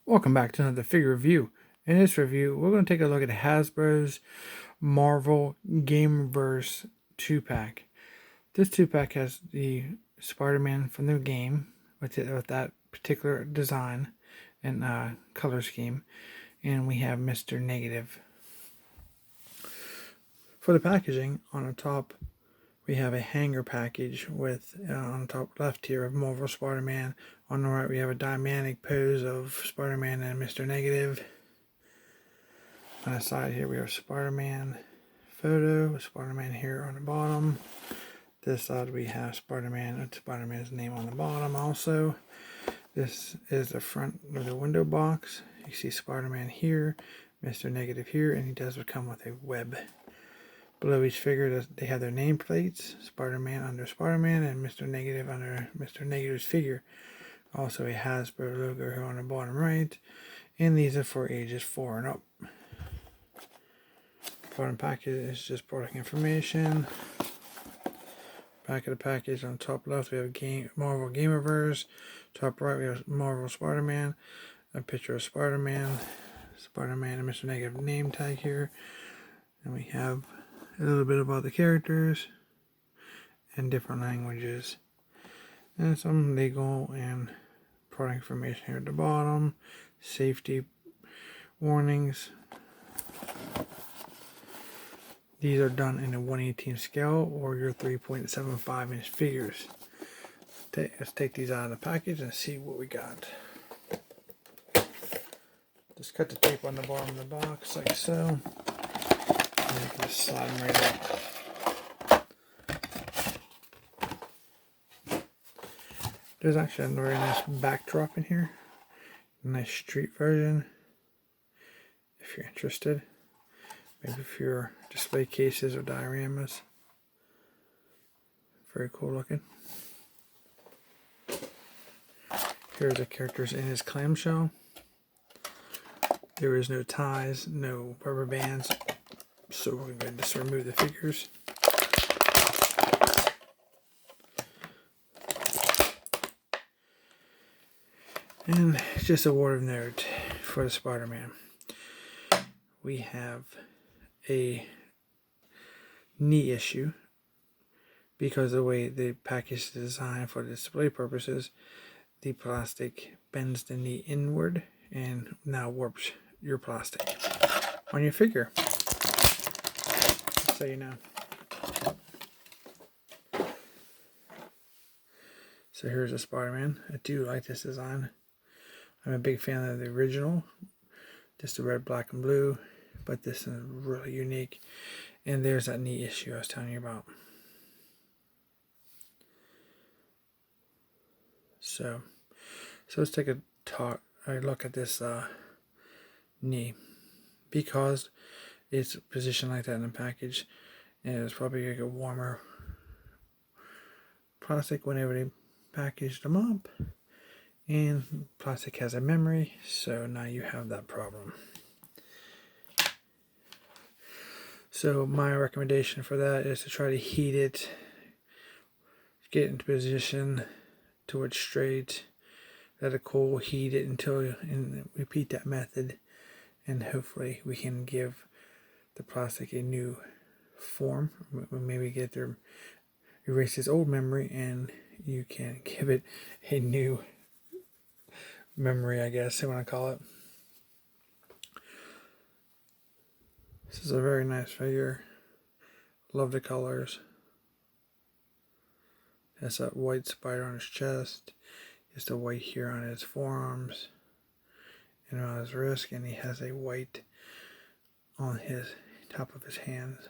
Welcome back to another figure review. In this review, we're going to take a look at Hasbro's Marvel Gamerverse 2-pack. This 2-pack has the Spider-Man from the game with that particular design and color scheme, and we have Mr. Negative. For the packaging, on the top we have a hanger package with, on the top left here, of Marvel Spider-Man. On the right we have a dynamic pose of Spider-Man and Mr. Negative. On the side here we have Spider-Man photo with Spider-Man here on the bottom. This side we have Spider-Man with Spider-Man's name on the bottom also. This is the front of the window box. You see Spider-Man here, Mr. Negative here, and he does come with a web. Below each figure, they have their nameplates, Spider-Man under Spider-Man and Mr. Negative under Mr. Negative's figure. Also a Hasbro logo here on the bottom right, and these are for ages 4 and up. Bottom package is just product information. Back of the package, on top left we have Marvel Gamerverse. Top right we have Marvel Spider-Man, a picture of Spider-Man and Mr. Negative name tag here. And we have a little bit about the characters and different languages, and some legal and product information here at the bottom, safety warnings. These are done in a 1/18 scale or your 3.75 inch figures. Let's take these out of the package and see what we got. Just cut the tape on the bottom of the box like so. And you can just slide them right out. There's actually a very nice backdrop in here. Nice street version, if you're interested. Maybe for your display cases or dioramas. Very cool looking. Here's the characters in his clamshell. There is no ties, no rubber bands, so we're going to just remove the figures. And just a word of note for the Spider-Man. We have a knee issue because of the way the package is designed for display purposes. The plastic bends the knee inward and now warps your plastic on your figure. Just so you know. So here's a Spider-Man. I do like this design. I'm a big fan of the original, just the red, black, and blue, but this is really unique. And there's that knee issue I was telling you about. So let's take a look at this knee, because it's positioned like that in the package, and it's probably like a warmer plastic whenever they packaged them up. And plastic has a memory, so now you have that problem. So my recommendation for that is to try to heat it, get into position to it's straight, let it cool, heat it and repeat that method, and hopefully we can give the plastic a new form. Maybe erase its old memory and you can give it a new memory, I guess you want to call it. This is a very nice figure. Love the colors. Has that white spider on his chest. Just a white here on his forearms and on his wrist, and he has a white on his top of his hands.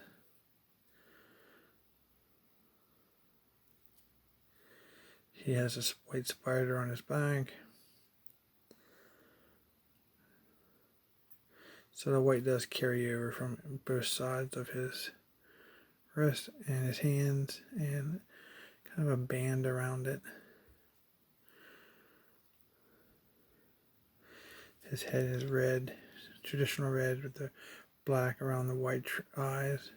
He has a white spider on his back. So the white does carry over from both sides of his wrist and his hands, and kind of a band around it. His head is red, traditional red with the black around the white eyes.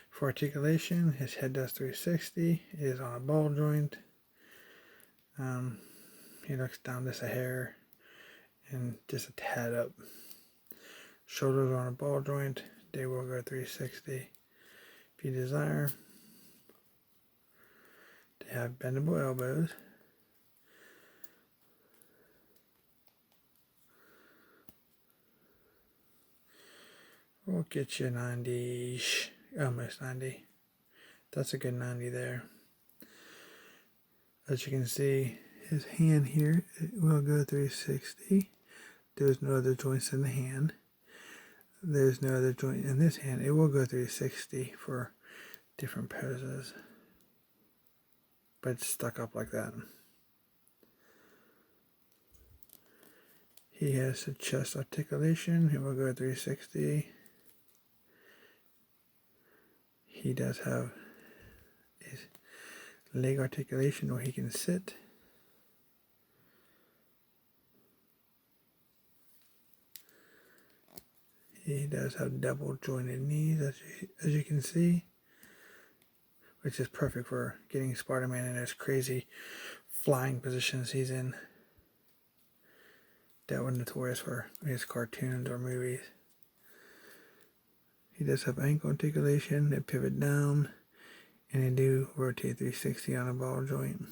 For articulation, his head does 360. It is on a ball joint. He looks down just a hair, and just a tad up. Shoulders on a ball joint, they will go 360. If you desire to have bendable elbows, we'll get you 90-ish, almost 90. That's a good 90 there. As you can see, his hand here, it will go 360. There's no other joints in the hand. There's no other joint in this hand. It will go 360 for different poses, but it's stuck up like that. He has the chest articulation. He will go 360. He does have his leg articulation where he can sit. He does have double jointed knees, as you can see, which is perfect for getting Spider-Man in those crazy flying positions he's in that were notorious for his cartoons or movies. He does have ankle articulation, they pivot down, and they do rotate 360 on a ball joint.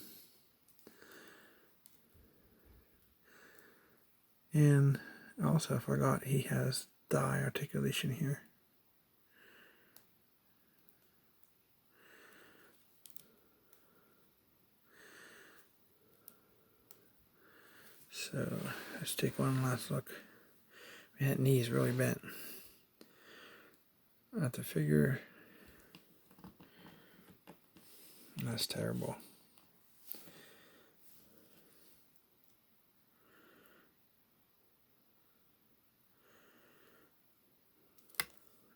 And also, I forgot, he has thigh articulation here. So let's take one last look. Man, that knee's really bent. At the figure, that's terrible.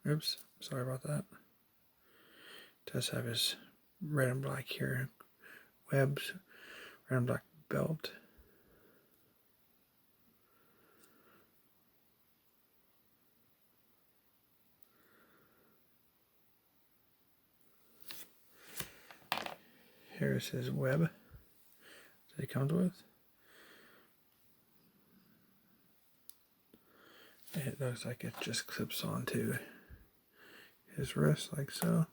Oops, sorry about that. Does have his red and black here, webs, red and black belt. Here's his web that he comes with. It looks like it just clips onto his wrist like so.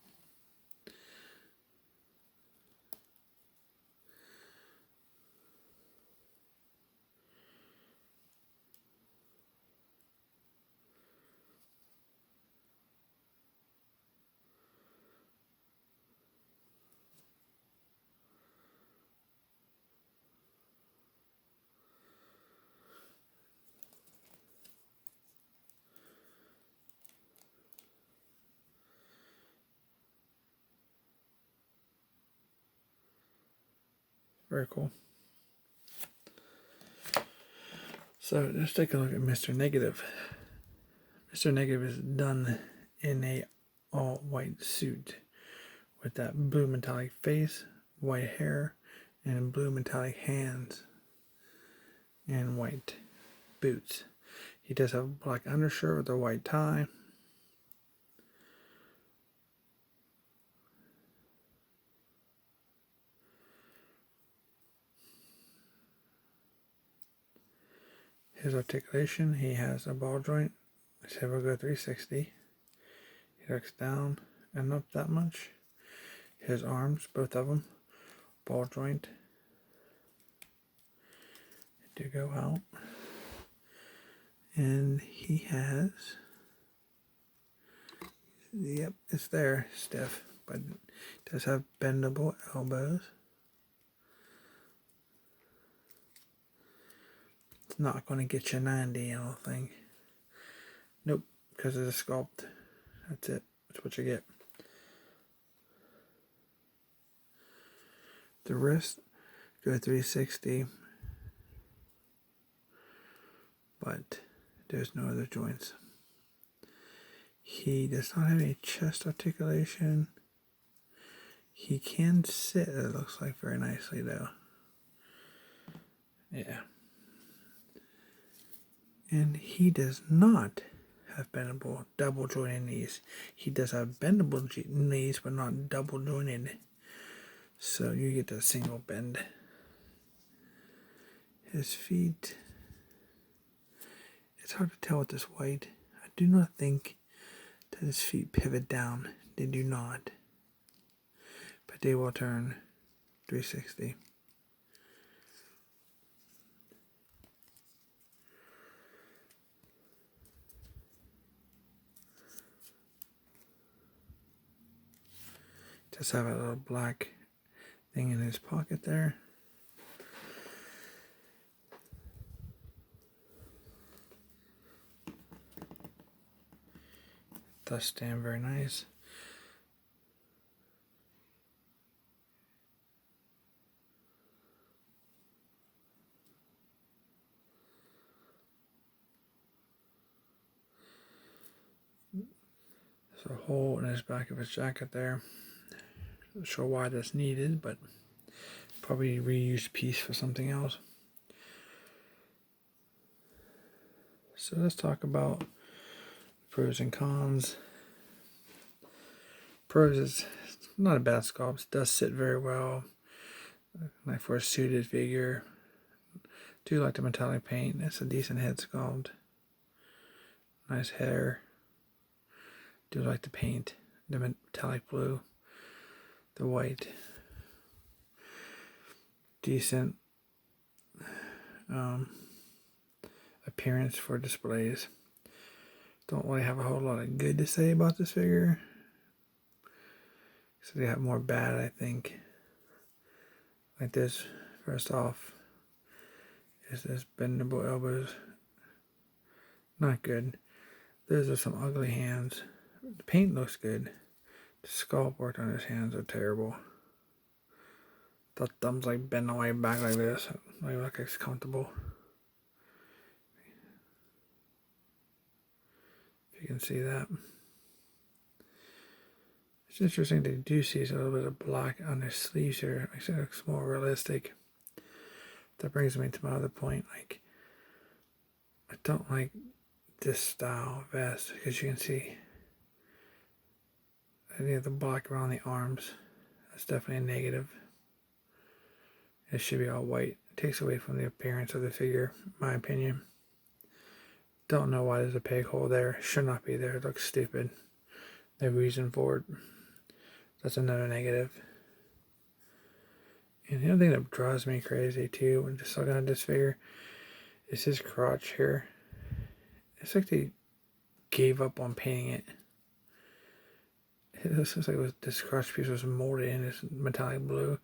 Very cool. So let's take a look at Mr. Negative. Mr. Negative is done in a all-white suit with that blue metallic face, white hair, and blue metallic hands, and white boots. He does have a black undershirt with a white tie. His articulation, he has a ball joint. His head will go 360. He looks down and up that much. His arms, both of them, ball joint. They do go out. And he has, yep, it's there, stiff, but it does have bendable elbows. It's not going to get you 90, I don't think. Nope, because of the sculpt. That's it. That's what you get. The wrist, go 360, but there's no other joints. He does not have any chest articulation. He can sit, it looks like, very nicely, though. Yeah. And he does not have bendable double jointed knees. He does have bendable knees, but not double jointed. So you get a single bend. His feet, It's hard to tell with this white. I do not think that his feet pivot down. They do not. But they will turn 360. Just have a little black thing in his pocket there. Does stand very nice. There's a hole in his back of his jacket there. Not sure why that's needed, but probably a reused piece for something else. So let's talk about pros and cons. Pros is not a bad sculpt. It does sit very well. Like for a suited figure. Do like the metallic paint. It's a decent head sculpt. Nice hair. Do like the paint. The metallic blue. The white. Decent appearance for displays. Don't really have a whole lot of good to say about this figure. So they have more bad, I think. Like this, first off, is this bendable elbows. Not good. Those are some ugly hands. The paint looks good. The sculpt work on his hands are terrible. The thumbs like bend all the way back like this. Don't even look as comfortable. If you can see that. It's interesting that you do see a little bit of black on their sleeves here. Makes it look more realistic. That brings me to my other point. Like, I don't like this style vest because you can see any of the black around the arms. That's definitely a negative. It should be all white. It takes away from the appearance of the figure, in my opinion. Don't know why there's a peg hole there. Should not be there. It looks stupid. No reason for it. That's another negative. And the other thing that drives me crazy too when just looking at this figure is his crotch here. It's like they gave up on painting it. It looks like this crotch piece was molded in this metallic blue,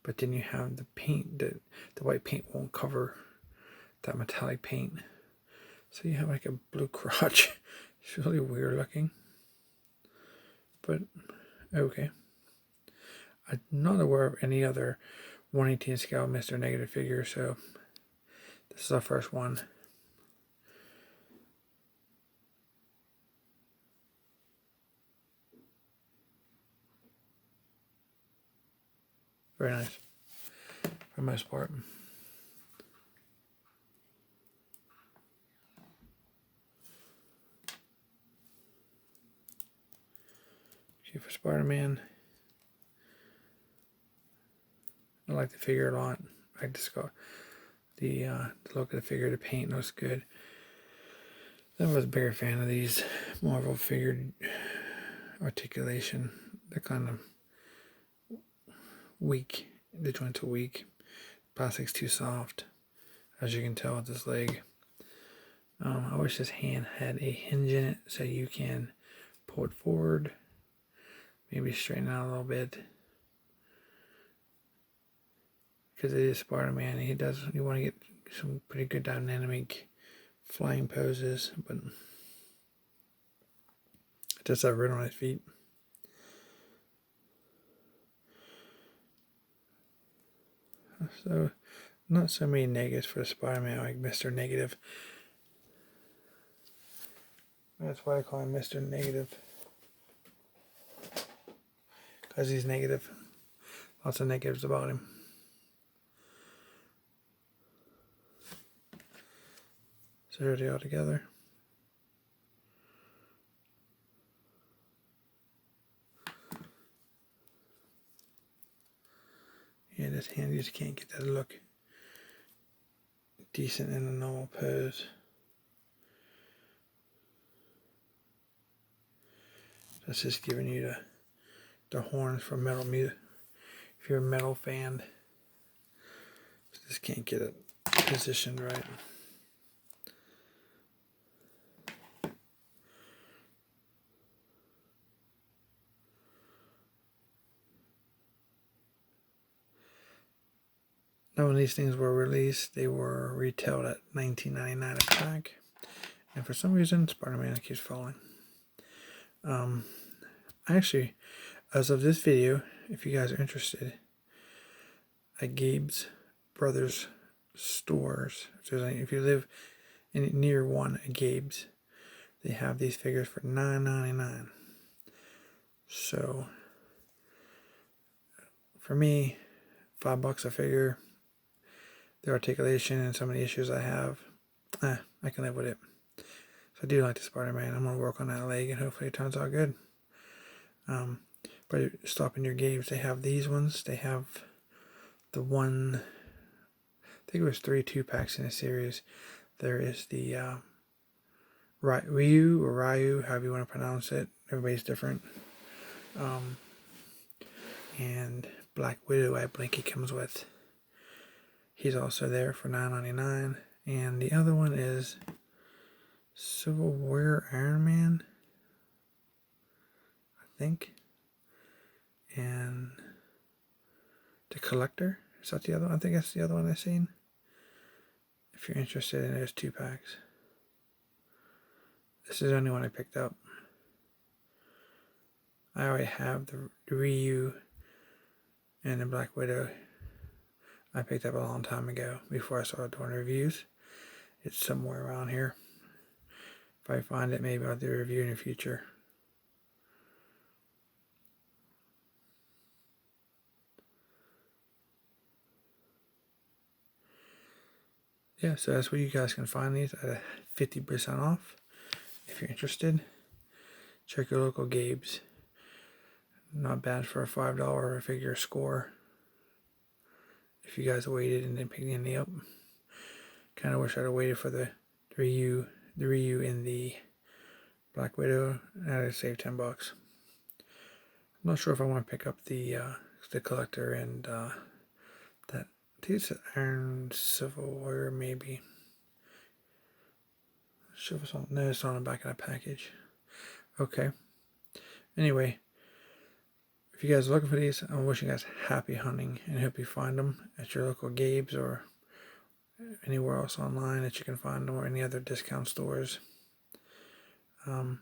but then you have the paint, the white paint won't cover that metallic paint. So you have like a blue crotch. It's really weird looking. But okay. I'm not aware of any other 1/18 scale Mr. Negative figure, so this is our first one. Very nice, for the most part. See, for Spider-Man, I like the figure a lot. I just got the look of the figure. The paint looks good. I was a bigger fan of these Marvel figure articulation. They're kind of weak. The joints are weak. Plastic's too soft, as you can tell with this leg. I wish this hand had a hinge in it so you can pull it forward, maybe straighten it out a little bit. Because it is Spider-Man, you want to get some pretty good dynamic flying poses, but it does have red on his feet. So, not so many negatives for Spider-Man like Mr. Negative. That's why I call him Mr. Negative. Because he's negative. Lots of negatives about him. So here they are together. Yeah, this hand, you just can't get that look decent in a normal pose. That's just giving you the horns for metal music. If you're a metal fan, just can't get it positioned right. Now, when these things were released, they were retailed at $19.99 a pack, and for some reason, Spider-Man keeps falling. Actually, as of this video, if you guys are interested, at Gabe's Brothers stores, if you live near one at Gabe's, they have these figures for $9.99. So for me, $5 a figure, the articulation and some of the issues I have, I can live with it. So I do like the Spider-Man. I'm going to work on that leg and hopefully it turns out good. But stopping your Games, they have these ones. They have the one, I think it was 3 2-packs in a series. There is the Ryu or Ryu, however you want to pronounce it. Everybody's different. And Black Widow, I believe he comes with. He's also there for $9.99. And the other one is Civil War Iron Man, I think. And the Collector, is that the other one? I think that's the other one I've seen. If you're interested in those 2-packs. This is the only one I picked up. I already have the Ryu and the Black Widow. I picked up a long time ago before I started doing reviews. It's somewhere around here. If I find it, maybe I'll do a review in the future. Yeah, so that's where you guys can find these at 50% off. If you're interested, check your local Gabe's. Not bad for a $5 figure score. If you guys waited and didn't pick any up. Kind of wish I'd have waited for the Ryu and the Black Widow. I'd save $10. I'm not sure if I want to pick up the Collector and that. I think it's an Iron Civil War, maybe. No, it's on the back of that package. Okay. Anyway, if you guys are looking for these, I'm wishing you guys happy hunting and hope you find them at your local Gabe's or anywhere else online that you can find them or any other discount stores. If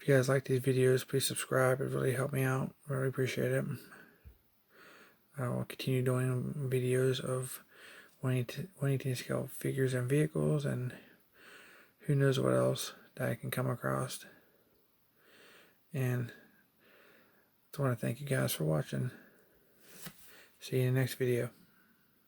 you guys like these videos, please subscribe. It really helped me out. Really appreciate it. I will continue doing videos of 1/18 scale figures and vehicles and who knows what else that I can come across. And I want to thank you guys for watching. See you in the next video.